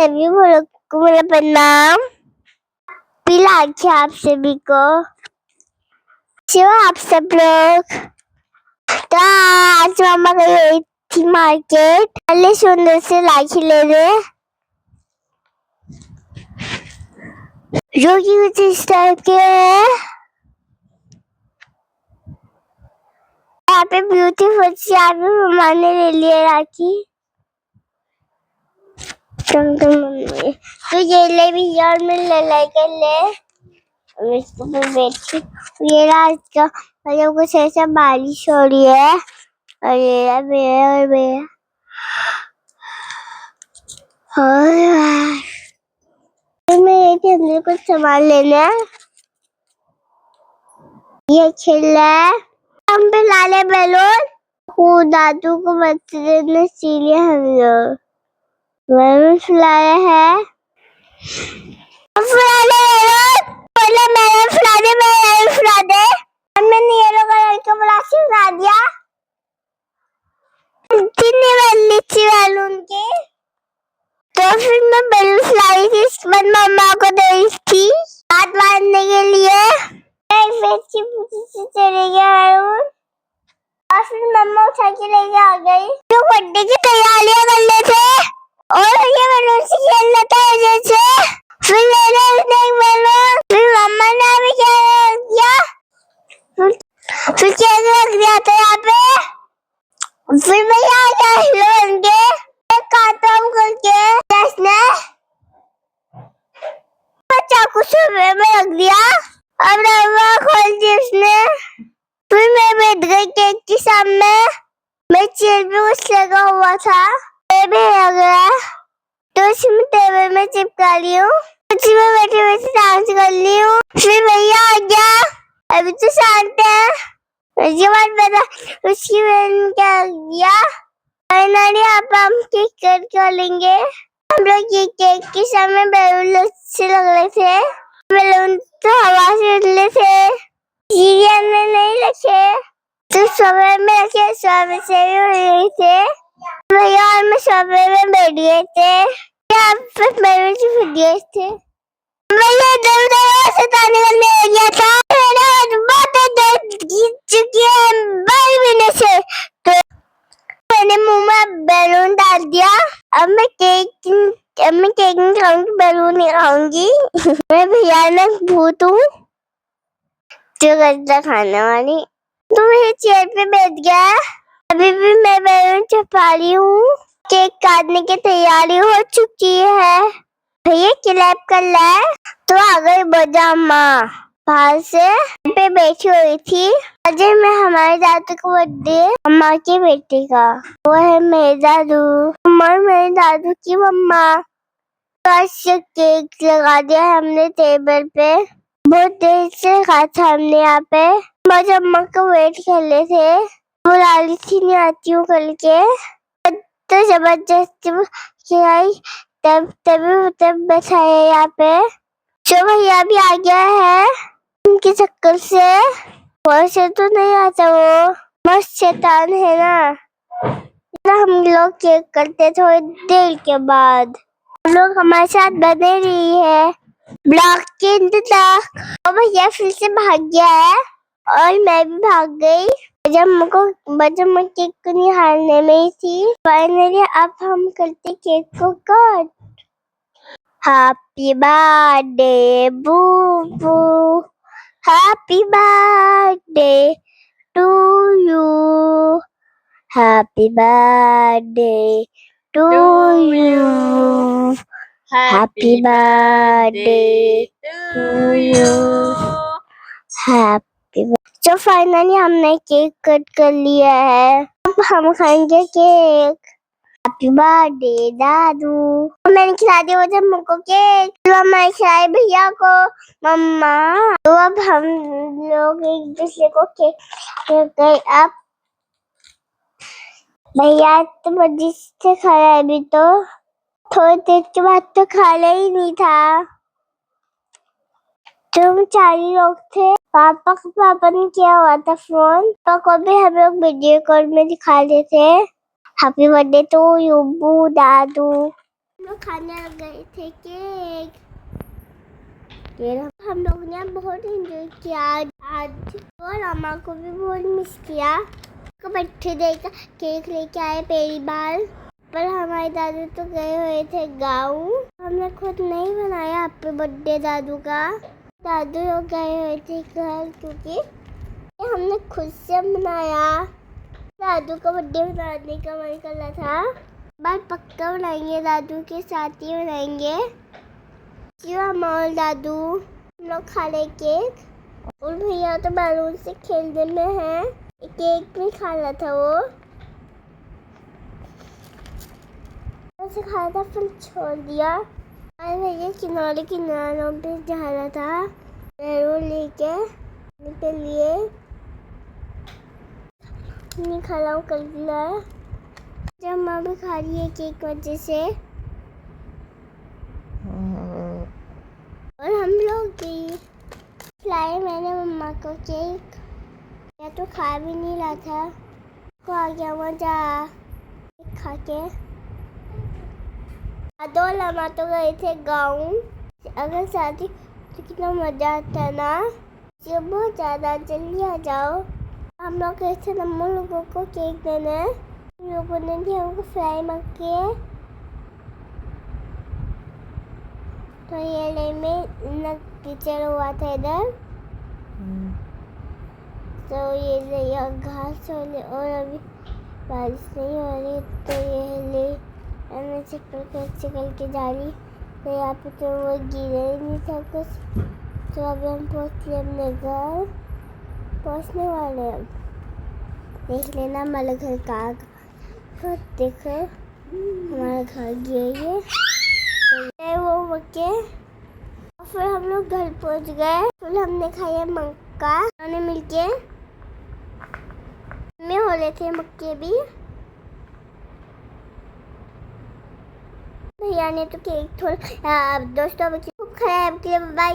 सभी लोगों को मेरा प्रणाम। पिलाखी आप सभी को। शिव आप सब लोग। तो आज मामा गई थी मार्केट, पहले सुंदर से राखी लेने, जो कि कुछ इस टाइप के है। यहाँ पे ब्यूटीफुल सी यहाँ पे मामा ने ले लिया राखी। तो ये ले भी यार मैं ले कर ले इसको पर बैठी। ये रात का मतलब कुछ ऐसा बारिश हो रही है और ये मेरा और मैं के अंदर कुछ सामान लेना है। ये खेलना है, हम पे लाले बैलून। दादू को बर्थडे में सीलिए हम लोग बैलून फुलाया है। मैंने येलो कलर का ब्लास्ट उड़ा दिया। बैलून के तो फिर मैं बैलून फुलाई थी, इसके बाद मम्मा को दी थी हाथ बांधने के लिए। चले गया बैलून और फिर मम्मा उठा के लेके आ गई। जो बर्थडे की तैयारियां कर रहे थे और ये बैलून से खेलना था जैसे। फिर मैंने बैलून, फिर मम्मा ने भी क्या किया, फिर केक रख दिया था यहाँ पे। फिर मैं यहाँ गया हिलोन के काटम करके जैसे चाकू से में रख दिया। अब रवा खोल दी उसने। फिर मैं बैठ गई केक के सामने। मैं चेयर पे कुछ लगा हुआ था, टेबल लग गया तो उसमें टेबल में चिपका ली हूँ। उसी में बैठे बैठे डांस कर ली हूँ। फिर भैया आ गया, अभी तो शांत है। उसके बाद पता उसकी बहन क्या किया, फाइनली आप हम केक कट कर लेंगे। हम लोग ये केक के सामने बैलून अच्छे लग रहे थे। बैलून तो हवा से उड़ले थे, सीरियल में नहीं रखे तो सोफे में रखे, सोफे से भी उड़ रहे थे। भैया और मैं सोफे में बैठ गए थे, यहाँ पे बैलून से फट गए थे। भैया इधर से ताने करने लग गया था। चुकी है बैलून से, तो मैंने मुंह में बैलून डाल दिया। अब मैं केक नहीं खाऊंगी, बैलून नहीं खाऊंगी। मैं भयानक भूत हूँ जो गद्दा खाने वाली। तो मैं चेयर पे बैठ गया। अभी भी मैं बैलून छुपा रही हूँ। केक काटने की तैयारी हो चुकी है। भैया क्लैप कर रहा है तो आ गई बजामा बाहर से पे बैठी हुई थी। आज मैं हमारे दादू को बर्थडे, अम्मा की बेटी का, वो है मेरे दादू और मेरे दादू की मम्मा। तो केक लगा दिया हमने टेबल पे, बहुत देर से खा था हमने यहाँ पे। बस अम्मा को वेट कर रहे थे, वो लाली थी नहीं आती हूँ करके, तो जबरदस्ती खिलाई तब बैठाया यहाँ पे। जो भैया भी आ गया है उनके चक्कर से, वैसे तो नहीं आता वो, मस्त शैतान है ना। हम लोग केक करते थोड़ी देर के बाद। हम लोग हमारे साथ बने रही है ब्लॉक के इंतजार। और भैया फिर से भाग गया है और मैं भी भाग गई। जब मैं केक को निहारने में ही थी। फाइनली अब हम करते केक को cut. Happy birthday Boobu, happy birthday to you, happy birthday to you, happy birthday to you, happy. तो फाइनली हमने केक कट कर लिया है। अब हम खाएंगे केक। हैप्पी बर्थडे दादू। मैंने खिला दिया वो जब मुझको केक, तो मैं खिलाई भैया को मम्मा। तो अब हम लोग एक दूसरे को केक गए। अब भैया तो मर्जी से खाया है, अभी तो थोड़ी देर के बाद तो खाना ही नहीं था। तो हम 4 ही लोग थे। पापा ने किया हुआ था फोन, पापा को भी हम लोग वीडियो कॉल में दिखा रहे थे। हैप्पी बर्थडे टू यू दादू। लोग खाने लग गए थे केक। हम लोग ने बहुत एंजॉय किया आज और अम्मा को भी बहुत मिस किया। बर्थडे का केक लेके आए पहली बार, पर हमारे दादू तो गए हुए थे गाँव। हमने खुद नहीं बनाया हैप्पी बर्थडे दादू का, दादू लोग गए हुए थे घर, क्योंकि हमने खुद से बनाया। दादू का बर्थडे बनाने का मन कर रहा था, बार पक्का बनाएंगे, दादू के साथ ही बनाएंगे। क्यों अम्मा और दादू हम लोग खा ले केक, और भैया तो बैलून से खेलने में है, केक भी खा रहा था वो, ऐसे खाया था फिर छोड़ दिया। और भैया किनारे किनारों पे जा रहा था बैलून लेके के लिए, नहीं खा रहा हूँ कर दिया। जब माँ भी खा रही है केक वजह से, और हम लोग भी खिलाए मैंने मम्मा को केक, या तो खा भी नहीं रहा था, को आ गया मजा खा के। दो लम्हा तो गए थे गाँव, अगर शादी तो कितना मजा आता ना, जो बहुत ज़्यादा, जल्दी आ जाओ। हम लोग गए थे नम्मू लोगों को केक देने, लोगों ने भी हमको फ्राई मक्के, तो ये ले में कीचड़ हुआ था इधर, तो ये ले घास और अभी बारिश नहीं हो रही, तो ये ले मैंने चिकल के जा रही, तो यहाँ पे तो वो गिरे ही नहीं था कुछ। तो अभी हम पहुँचे अपने घर, पहुँचने वाले हैं। देख लेना हमारे घर का, तो देखो हमारा घर ये तो वो मक्के। फिर हम लोग घर पहुँच गए, फिर हमने खाया मक्का, हमने मिलके में हो रहे थे मक्के भी। भैया ने तो केक थोड़ा दोस्तों खूब खाया, बाय।